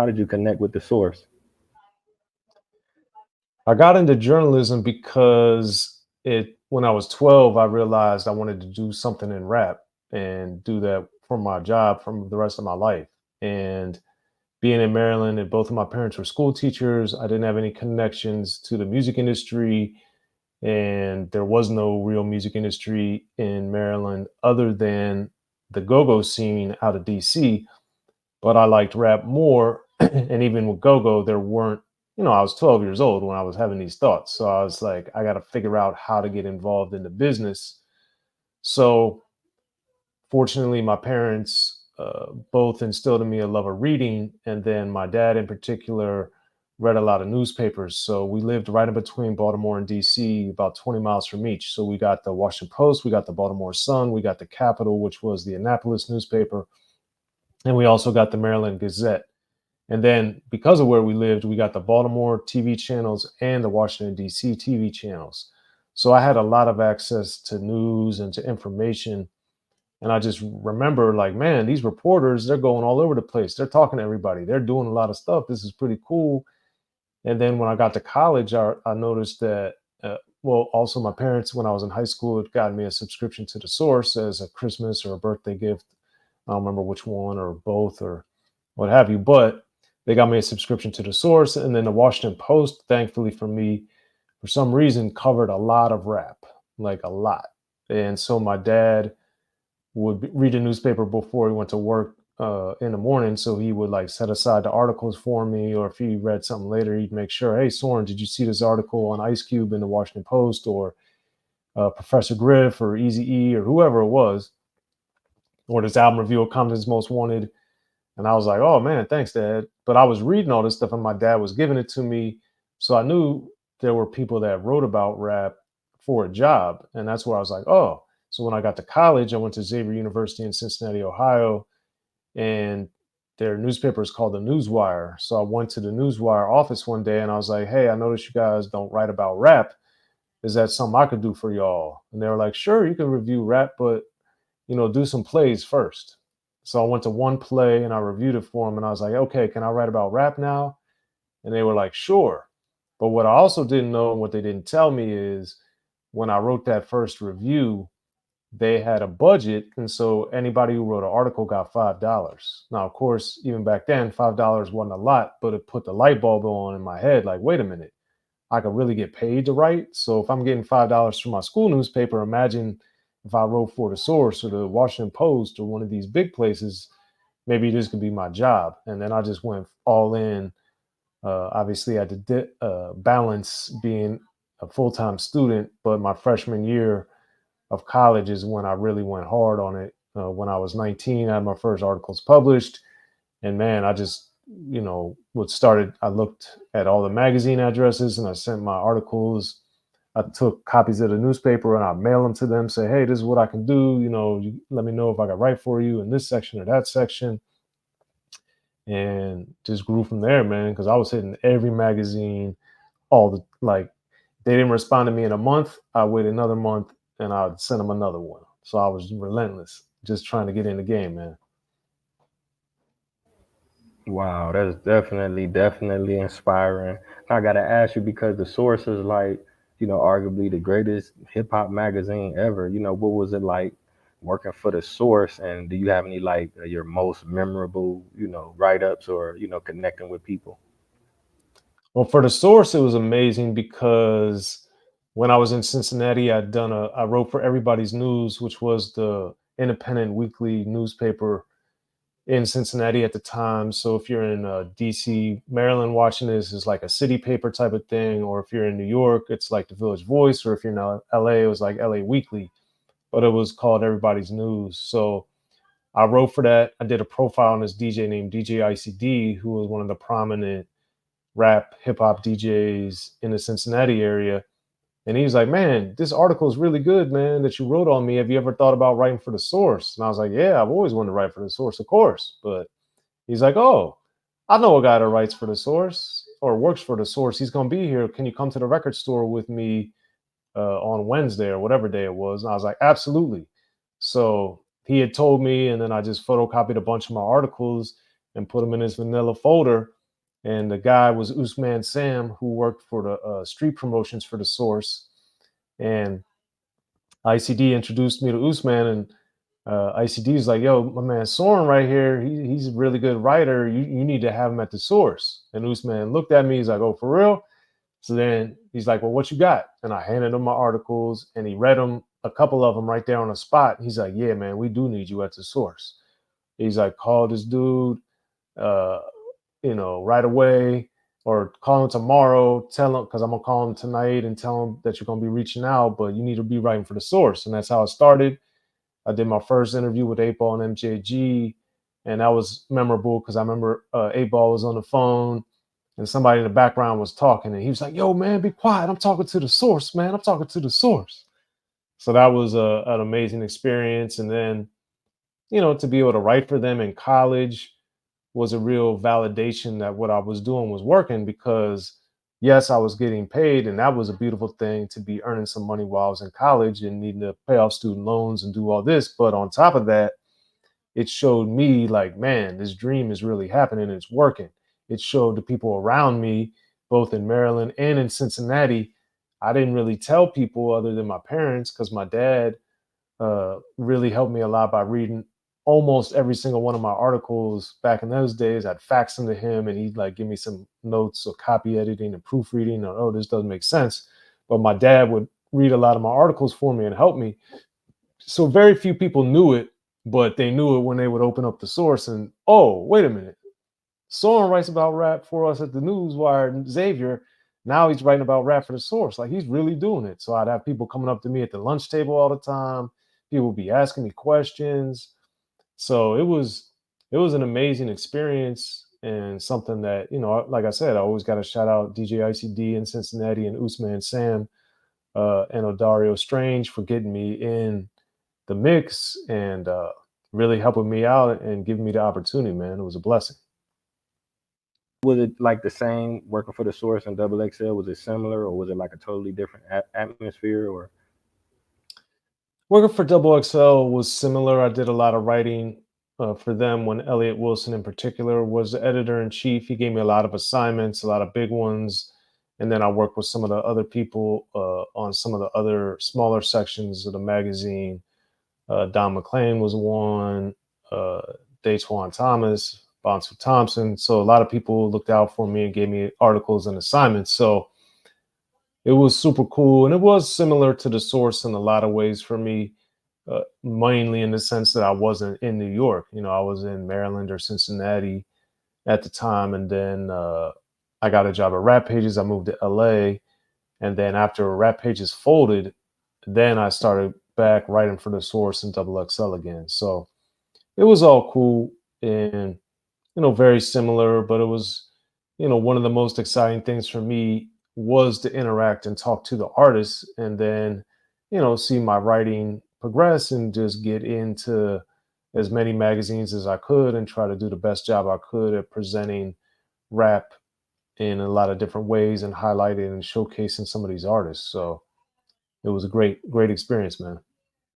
how did you connect with the source? I got into journalism because when I was 12, I realized I wanted to do something in rap and do that for my job for the rest of my life. And being in Maryland and both of my parents were school teachers, I didn't have any connections to the music industry, and there was no real music industry in Maryland other than the go-go scene out of DC. But I liked rap more. And even with go-go, there weren't, I was 12 years old when I was having these thoughts. So I was like, I got to figure out how to get involved in the business. So fortunately, my parents both instilled in me a love of reading. And then my dad, in particular, read a lot of newspapers. So we lived right in between Baltimore and DC, about 20 miles from each. So we got the Washington Post, we got the Baltimore Sun, we got the Capital, which was the Annapolis newspaper, and we also got the Maryland Gazette. And then because of where we lived, we got the Baltimore TV channels and the Washington, D.C. TV channels. So I had a lot of access to news and to information. And I just remember, like, man, these reporters, they're going all over the place. They're talking to everybody. They're doing a lot of stuff. This is pretty cool. And then when I got to college, I noticed that, well, also my parents, when I was in high school, had gotten me a subscription to The Source as a Christmas or a birthday gift. I don't remember which one or both or what have you, but they got me a subscription to The Source. And then the Washington Post, thankfully for me, for some reason, covered a lot of rap, like a lot. And so my dad would read a newspaper before he went to work in the morning. So he would like set aside the articles for me, or if he read something later, he'd make sure, hey, Soren, did you see this article on Ice Cube in the Washington Post, or Professor Griff or Easy E or whoever it was, or this album review of Compton's Most Wanted? And I was like, oh man, thanks, Dad. But I was reading all this stuff and my dad was giving it to me. So I knew there were people that wrote about rap for a job. And that's where I was like, oh. So when I got to college, I went to Xavier University in Cincinnati, Ohio, and their newspaper is called the Newswire. So I went to the Newswire office one day and I was like, hey, I noticed you guys don't write about rap. Is that something I could do for y'all? And they were like, sure, you can review rap, but do some plays first. So I went to one play and I reviewed it for them. And I was like, okay, can I write about rap now? And they were like, sure. But what I also didn't know and what they didn't tell me is when I wrote that first review, they had a budget. And so anybody who wrote an article got $5. Now, of course, even back then, $5 wasn't a lot, but it put the light bulb on in my head like, wait a minute, I could really get paid to write. So if I'm getting $5 from my school newspaper, imagine if I wrote for the Source or the Washington Post or one of these big places, maybe this could be my job. And then I just went all in. Obviously, I had to balance being a full-time student, but my freshman year of college is when I really went hard on it. When I was 19, I had my first articles published. And man, I just, I looked at all the magazine addresses and I sent my articles. I took copies of the newspaper and I mail them to them, say, hey, this is what I can do. You let me know if I can write for you in this section or that section. And just grew from there, man, because I was hitting every magazine, they didn't respond to me in a month. I waited another month and I'd send them another one. So I was relentless, just trying to get in the game, man. Wow, that's definitely inspiring. I gotta ask you because the source is like, arguably the greatest hip hop magazine ever. What was it like working for the source, and do you have any like your most memorable, write ups or connecting with people? Well, for the Source, it was amazing because when I was in Cincinnati, I wrote for Everybody's News, which was the independent weekly newspaper in Cincinnati at the time. So if you're in DC, Maryland, watching this is like a city paper type of thing, or if you're in New York, it's like the Village Voice, or if you're in LA, it was like LA Weekly, but it was called Everybody's News. So I wrote for that. I did a profile on this DJ named DJ ICD, who was one of the prominent rap hip hop DJs in the Cincinnati area. And he was like, man, this article is really good, man, that you wrote on me. Have you ever thought about writing for the Source? And I was like, yeah, I've always wanted to write for the Source, of course. But he's like, oh, I know a guy that writes for the Source or works for the Source. He's going to be here. Can you come to the record store with me on Wednesday or whatever day it was? And I was like, absolutely. So he had told me, and then I just photocopied a bunch of my articles. and put them in his vanilla folder. And the guy was Usman Sam, who worked for the street promotions for the Source. And ICD introduced me to Usman, and ICD is like, "Yo, my man Soren right here, he's a really good writer. You need to have him at the Source." And Usman looked at me. He's like, "Oh, for real?" So then he's like, "Well, what you got?" And I handed him my articles, and he read them, a couple of them right there on the spot. He's like, "Yeah, man, we do need you at the Source." He's like, "Call this dude, uh, right away, or call him tomorrow. Tell him, because I'm gonna call him tonight and tell him that you're gonna be reaching out, but you need to be writing for the Source." And that's how it started. I did my first interview with 8 Ball and MJG, and that was memorable because I remember 8 Ball was on the phone and somebody in the background was talking, and he was like, "Yo, man, be quiet. I'm talking to the Source, man. I'm talking to the Source." So that was an amazing experience. And then, to be able to write for them in college was a real validation that what I was doing was working, because yes, I was getting paid, and that was a beautiful thing, to be earning some money while I was in college and needing to pay off student loans and do all this. But on top of that, it showed me, like, man, this dream is really happening and it's working. It showed the people around me, both in Maryland and in Cincinnati. I didn't really tell people other than my parents, because my dad really helped me a lot by reading almost every single one of my articles back in those days. I'd fax them to him, and he'd like give me some notes or copy editing and proofreading, or, "Oh, this doesn't make sense." But my dad would read a lot of my articles for me and help me. So very few people knew it, but they knew it when they would open up the Source and, "Oh, wait a minute. Soren writes about rap for us at the Newswire, Xavier. Now he's writing about rap for the Source. Like, he's really doing it." So I'd have people coming up to me at the lunch table all the time. People would be asking me questions. So it was an amazing experience, and something that, like I said, I always got to shout out DJ ICD in Cincinnati and Usman Sam, and Odario Strange for getting me in the mix, and really helping me out and giving me the opportunity, man. It was a blessing. Was it like the same working for the Source and Double XL? Was it similar, or was it like a totally different atmosphere? Or Working for Double XL was similar. I did a lot of writing for them when Elliot Wilson, in particular, was the editor in chief. He gave me a lot of assignments, a lot of big ones. And then I worked with some of the other people on some of the other smaller sections of the magazine. Don McClain was one, uh, Daytwan Thomas, Bonsu Thompson. So a lot of people looked out for me and gave me articles and assignments. So it was super cool. And it was similar to the Source in a lot of ways for me, mainly in the sense that I wasn't in New York. I was in Maryland or Cincinnati at the time. And then I got a job at Rap Pages. I moved to LA. And then after Rap Pages folded, then I started back writing for the Source and Double XL again. So it was all cool and, very similar, but it was, one of the most exciting things for me was to interact and talk to the artists, and then, see my writing progress and just get into as many magazines as I could and try to do the best job I could at presenting rap in a lot of different ways and highlighting and showcasing some of these artists. So it was a great, great experience, man.